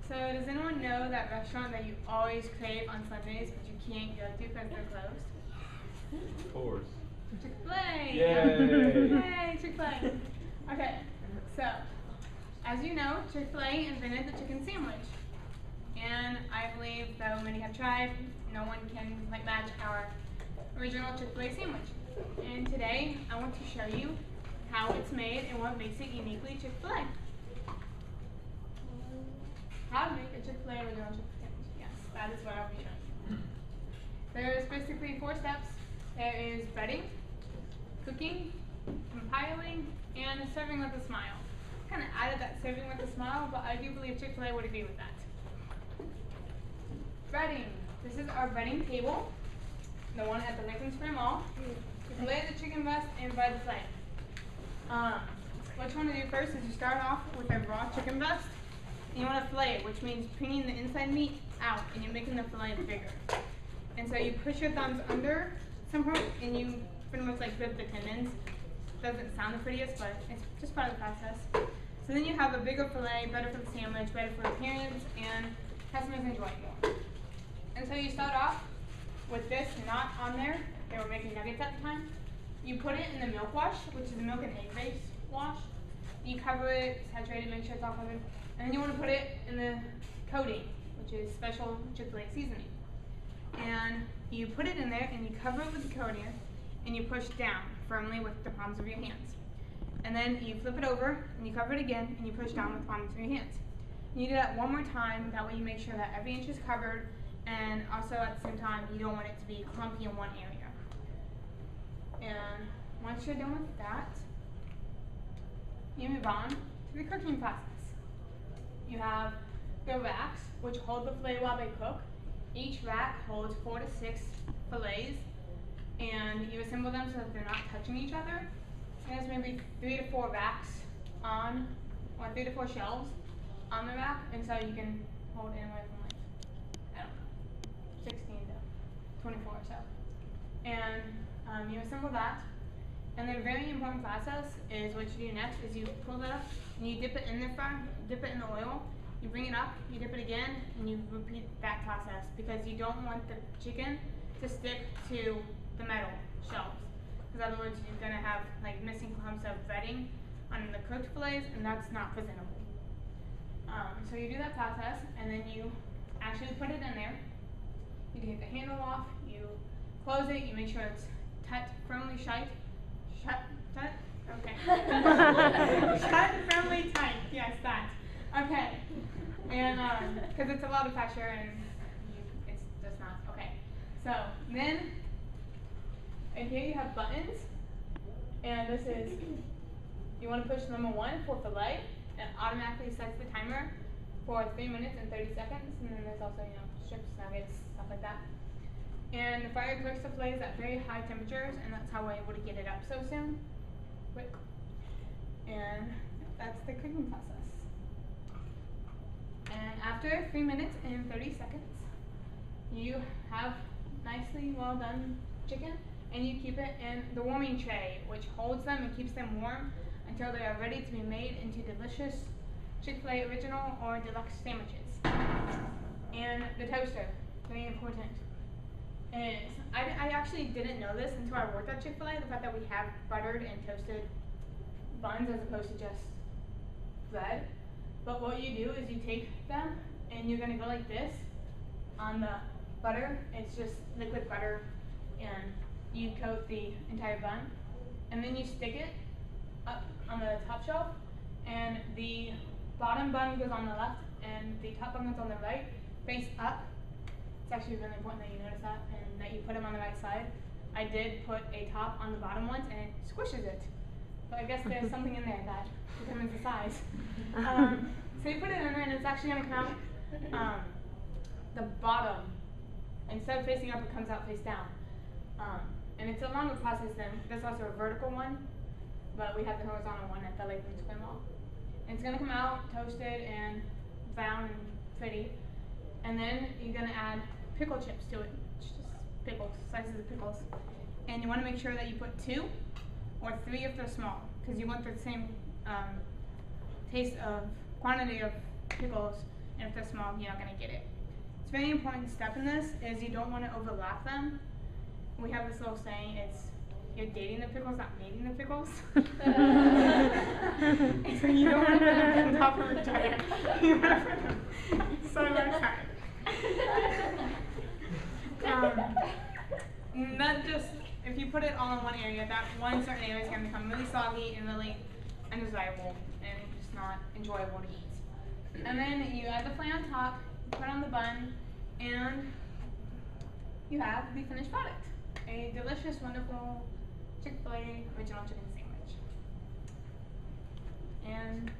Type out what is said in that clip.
So does anyone know that restaurant that you always crave on Sundays but you can't go to because they're closed? Of course. Chik Fil. Yay! Yay, Chik Fil. Okay, so as you know, Chik Fil invented the chicken sandwich, and I believe though many have tried, no one can match our original Chik Fil sandwich. And today I want to show you how it's made and what makes it uniquely Chik Fil. How to make a Chik Fil original chicken sandwich. Yes, that is what I'll be showing you. There's basically 4 steps. There is breading, cooking, compiling, and serving with a smile. Kind of added that serving with a smile, but I do believe Chik Fil would agree with that. Breading. This is our breading table, the one at the Lincoln Square Mall. You fillet the chicken breast and bread the fillet. What you want to do first is you start off with a raw chicken breast, and you want to fillet it, which means bringing the inside meat out, and you're making the fillet bigger. And so you push your thumbs under somehow, and you pretty much rip the tendons. Doesn't sound the prettiest, but it's just part of the process. So then you have a bigger fillet, better for the sandwich, better for appearance, and customers enjoy it more. And so you start off with this not on there. They were making nuggets at the time. You put it in the milk wash, which is a milk and egg based wash. You cover it, saturate it, make sure it's all covered. And then you want to put it in the coating, which is special Chik Fil seasoning. And you put it in there and you cover it with the coating and you push down firmly with the palms of your hands. And then you flip it over and you cover it again and you push down with the palms of your hands. And you do that one more time, that way you make sure that every inch is covered, and also at the same time you don't want it to be clumpy in one area. And once you're done with that, you move on to the cooking process. You have the racks, which hold the fillet while they cook. Each rack holds 4 to 6 fillets, and you assemble them so that they're not touching each other. And there's maybe 3 to 4 racks on, or 3 to 4 shelves on the rack, and so you can hold anywhere from I don't know, 16 to 24 or so. And you assemble that, and the very important process is what you do next is you pull that up and you dip it in the front, dip it in the oil. You bring it up, you dip it again, and you repeat that process because you don't want the chicken to stick to the metal shelves. Because otherwise you're going to have missing clumps of breading on the cooked fillets, and that's not presentable. So you do that process, and then you actually put it in there. You take the handle off, you close it, you make sure it's tight, firmly shut. Shut? Okay. Shut, firmly tight. Yes, that. Okay. And because it's a lot of pressure and it's just not okay. So then, and here you have buttons, and this is, you want to push number 1 for fillet, and it automatically sets the timer for 3 minutes and 30 seconds, and then there's also strips, nuggets, stuff like that. And the fire cooks the fillets at very high temperatures, and that's how we're able to get it up so soon, quick. And that's the cooking process. And after 3 minutes and 30 seconds, you have nicely well done chicken, and you keep it in the warming tray, which holds them and keeps them warm until they are ready to be made into delicious Chik Fil original or deluxe sandwiches. And the toaster, very important, is, I actually didn't know this until I worked at Chik Fil, the fact that we have buttered and toasted buns as opposed to just bread. But what you do is you take them and you're going to go like this on the butter. It's just liquid butter, and you coat the entire bun. And then you stick it up on the top shelf, and the bottom bun goes on the left and the top bun goes on the right, face up. It's actually really important that you notice that and that you put them on the right side. I did put a top on the bottom once and it squishes it. But I guess there's something in there that determines the size. So you put it in there and it's actually going to come out the bottom. Instead of facing up, it comes out face down. And it's a longer process than, there's also a vertical one, but we have the horizontal one at the Lincoln Square Mall. And it's going to come out toasted and brown and pretty. And then you're going to add pickle chips to it. Just pickles, slices of pickles. And you want to make sure that you put 2 or 3 if they're small, because you want the same taste of quantity of pickles and if they're small, you're not gonna get it. It's a very important step in this is you don't want to overlap them. We have this little saying, it's you're dating the pickles, not mating the pickles. So you don't want to put them on top of each other. You want to put them side by side. Not just, if you put it all in one area, that one certain area is going to become really soggy and really undesirable and just not enjoyable to eat. And then you add the filet on top, put on the bun, and you have the finished product. A delicious, wonderful Chick Fil original chicken sandwich. And